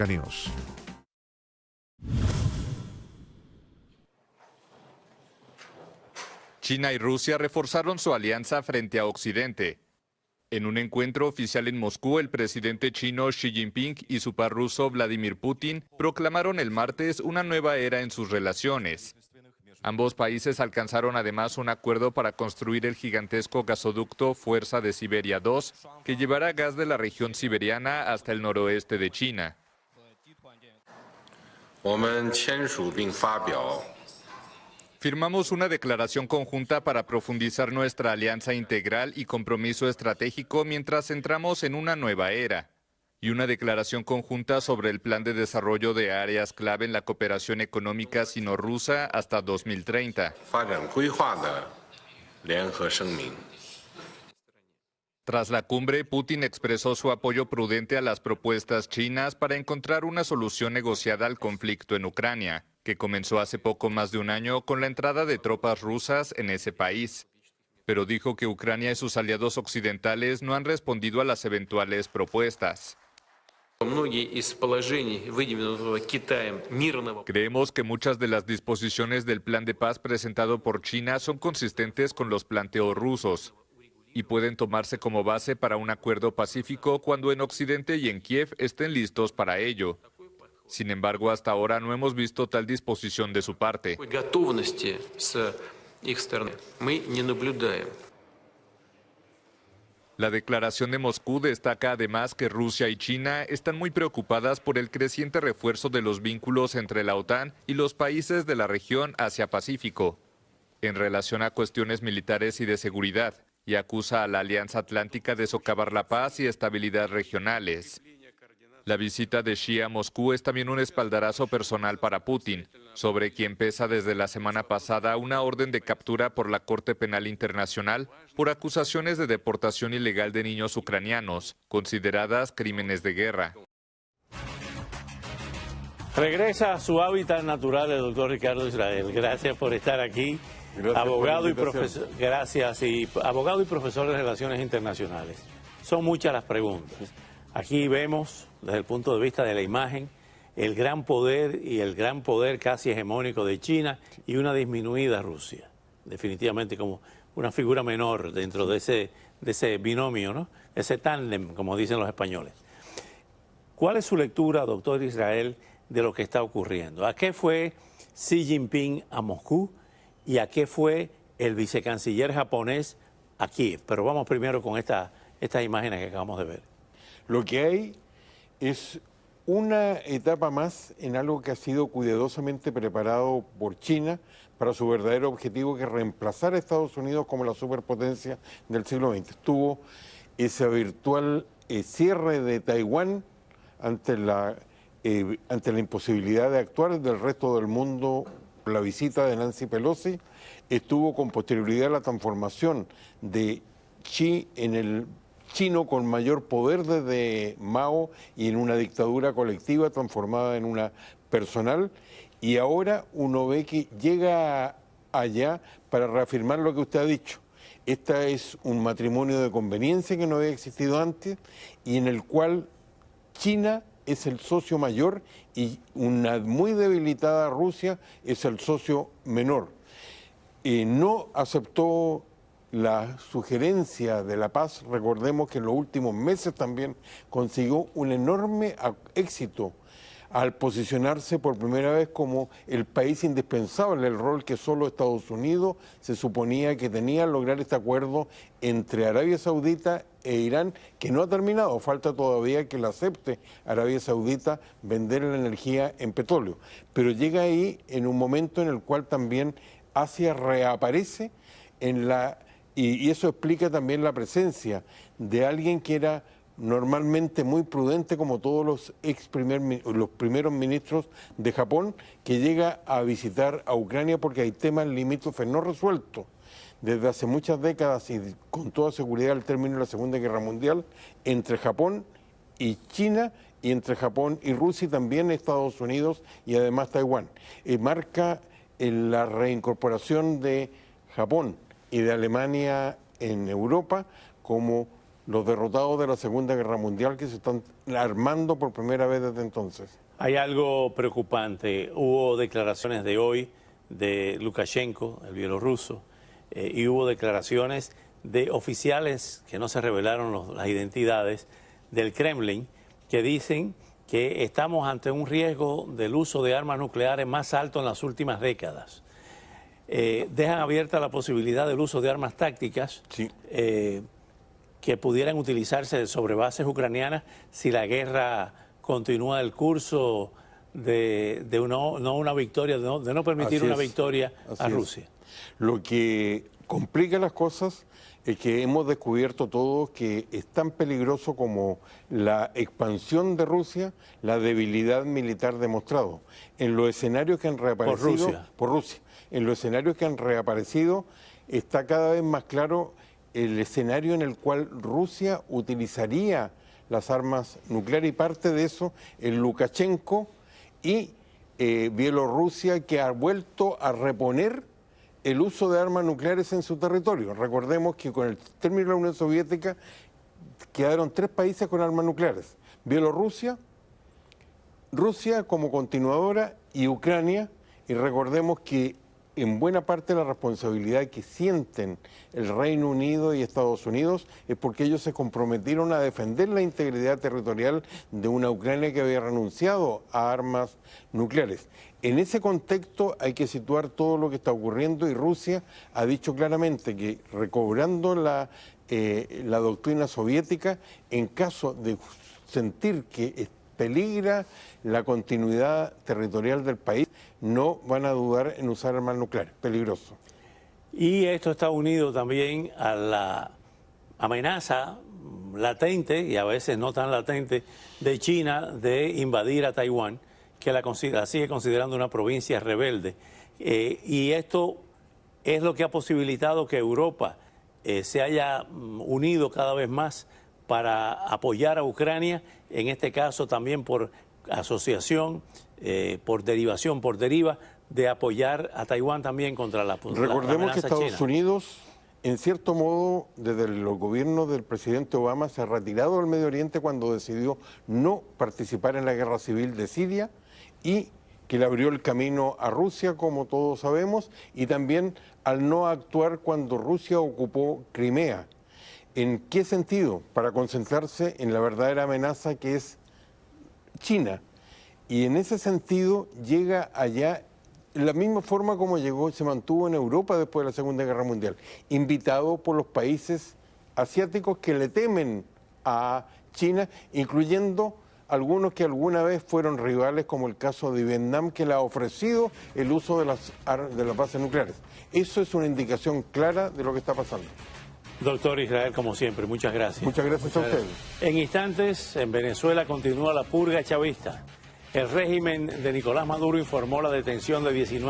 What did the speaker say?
News. China y Rusia reforzaron su alianza frente a Occidente. En un encuentro oficial en Moscú, el presidente chino Xi Jinping y su par ruso Vladimir Putin proclamaron el martes una nueva era en sus relaciones. Ambos países alcanzaron además un acuerdo para construir el gigantesco gasoducto Fuerza de Siberia 2, que llevará gas de la región siberiana hasta el noroeste de China. Firmamos una declaración conjunta para profundizar nuestra alianza integral y compromiso estratégico mientras entramos en una nueva era, y una declaración conjunta sobre el plan de desarrollo de áreas clave en la cooperación económica sino-rusa hasta 2030. Tras la cumbre, Putin expresó su apoyo prudente a las propuestas chinas para encontrar una solución negociada al conflicto en Ucrania, que comenzó hace poco más de un año con la entrada de tropas rusas en ese país. Pero dijo que Ucrania y sus aliados occidentales no han respondido a las eventuales propuestas. Creemos que muchas de las disposiciones del plan de paz presentado por China son consistentes con los planteos rusos y pueden tomarse como base para un acuerdo pacífico cuando en Occidente y en Kiev estén listos para ello. Sin embargo, hasta ahora no hemos visto tal disposición de su parte. La declaración de Moscú destaca además que Rusia y China están muy preocupadas por el creciente refuerzo de los vínculos entre la OTAN y los países de la región Asia-Pacífico, en relación a cuestiones militares y de seguridad, y acusa a la Alianza Atlántica de socavar la paz y estabilidad regionales. La visita de Xi a Moscú es también un espaldarazo personal para Putin, sobre quien pesa desde la semana pasada una orden de captura por la Corte Penal Internacional por acusaciones de deportación ilegal de niños ucranianos, consideradas crímenes de guerra. Regresa a su hábitat natural el doctor Ricardo Israel. Gracias por estar aquí. Abogado y profesor, gracias, y abogado y profesor de Relaciones Internacionales. Son muchas las preguntas. Aquí vemos, desde el punto de vista de la imagen, el gran poder y el gran poder casi hegemónico de China y una disminuida Rusia. Definitivamente como una figura menor dentro de ese binomio, ¿no? Ese tándem, como dicen los españoles. ¿Cuál es su lectura, doctor Israel, de lo que está ocurriendo? ¿A qué fue Xi Jinping a Moscú y a qué fue el vicecanciller japonés a Kiev? Pero vamos primero con estas imágenes que acabamos de ver. Lo que hay es una etapa más en algo que ha sido cuidadosamente preparado por China para su verdadero objetivo, que es reemplazar a Estados Unidos como la superpotencia del siglo XX. Estuvo ese virtual cierre de Taiwán ante la imposibilidad de actuar del resto del mundo, la visita de Nancy Pelosi. Estuvo con posterioridad la transformación de Xi en el chino con mayor poder desde Mao y en una dictadura colectiva transformada en una personal, y ahora uno ve que llega allá para reafirmar lo que usted ha dicho. Este es un matrimonio de conveniencia que no había existido antes y en el cual China es el socio mayor y una muy debilitada Rusia es el socio menor. No aceptó la sugerencia de la paz. Recordemos que en los últimos meses también consiguió un enorme éxito al posicionarse por primera vez como el país indispensable, el rol que solo Estados Unidos se suponía que tenía al lograr este acuerdo entre Arabia Saudita e Irán, que no ha terminado, falta todavía que la acepte Arabia Saudita vender la energía en petróleo. Pero llega ahí en un momento en el cual también Asia reaparece y eso explica también la presencia de alguien que era normalmente muy prudente, como todos los primeros ministros de Japón, que llega a visitar a Ucrania porque hay temas limítrofes no resueltos desde hace muchas décadas y con toda seguridad al término de la Segunda Guerra Mundial entre Japón y China y entre Japón y Rusia y también Estados Unidos y además Taiwán. Marca la reincorporación de Japón y de Alemania en Europa como los derrotados de la Segunda Guerra Mundial que se están armando por primera vez desde entonces. Hay algo preocupante. Hubo declaraciones de hoy de Lukashenko, el bielorruso, y hubo declaraciones de oficiales que no se revelaron las identidades del Kremlin, que dicen que estamos ante un riesgo del uso de armas nucleares más alto en las últimas décadas. Dejan abierta la posibilidad del uso de armas tácticas Sí. Que pudieran utilizarse sobre bases ucranianas si la guerra continúa el curso de no una victoria, de no permitir Así una es. victoria Así a es. Rusia. Lo que complica las cosas es que hemos descubierto todos que es tan peligroso como la expansión de Rusia, la debilidad militar demostrado. En los escenarios que han reaparecido... Por Rusia. En los escenarios que han reaparecido está cada vez más claro el escenario en el cual Rusia utilizaría las armas nucleares, y parte de eso es Lukashenko y Bielorrusia, que ha vuelto a reponer el uso de armas nucleares en su territorio. Recordemos que con el término de la Unión Soviética quedaron 3 países con armas nucleares: Bielorrusia, Rusia como continuadora y Ucrania. Y recordemos que en buena parte la responsabilidad que sienten el Reino Unido y Estados Unidos es porque ellos se comprometieron a defender la integridad territorial de una Ucrania que había renunciado a armas nucleares. En ese contexto hay que situar todo lo que está ocurriendo, y Rusia ha dicho claramente que, recobrando la doctrina soviética, en caso de sentir que peligra la continuidad territorial del país, no van a dudar en usar armas nucleares. Peligroso. Y esto está unido también a la amenaza latente, y a veces no tan latente, de China de invadir a Taiwán, que la sigue considerando una provincia rebelde. Y esto es lo que ha posibilitado que Europa se haya unido cada vez más para apoyar a Ucrania, en este caso también por asociación, por derivación, por deriva, de apoyar a Taiwán también contra la amenaza china. Recordemos que Estados Unidos, en cierto modo, desde el gobierno del presidente Obama, se ha retirado del Medio Oriente cuando decidió no participar en la guerra civil de Siria, y que le abrió el camino a Rusia, como todos sabemos, y también al no actuar cuando Rusia ocupó Crimea. ¿En qué sentido? Para concentrarse en la verdadera amenaza, que es China. Y en ese sentido llega allá de la misma forma como llegó, se mantuvo en Europa después de la Segunda Guerra Mundial, invitado por los países asiáticos que le temen a China, incluyendo algunos que alguna vez fueron rivales, como el caso de Vietnam, que le ha ofrecido el uso de las bases nucleares. Eso es una indicación clara de lo que está pasando. Doctor Israel, como siempre, muchas gracias. Muchas gracias a ustedes. En instantes, en Venezuela continúa la purga chavista. El régimen de Nicolás Maduro informó la detención de 19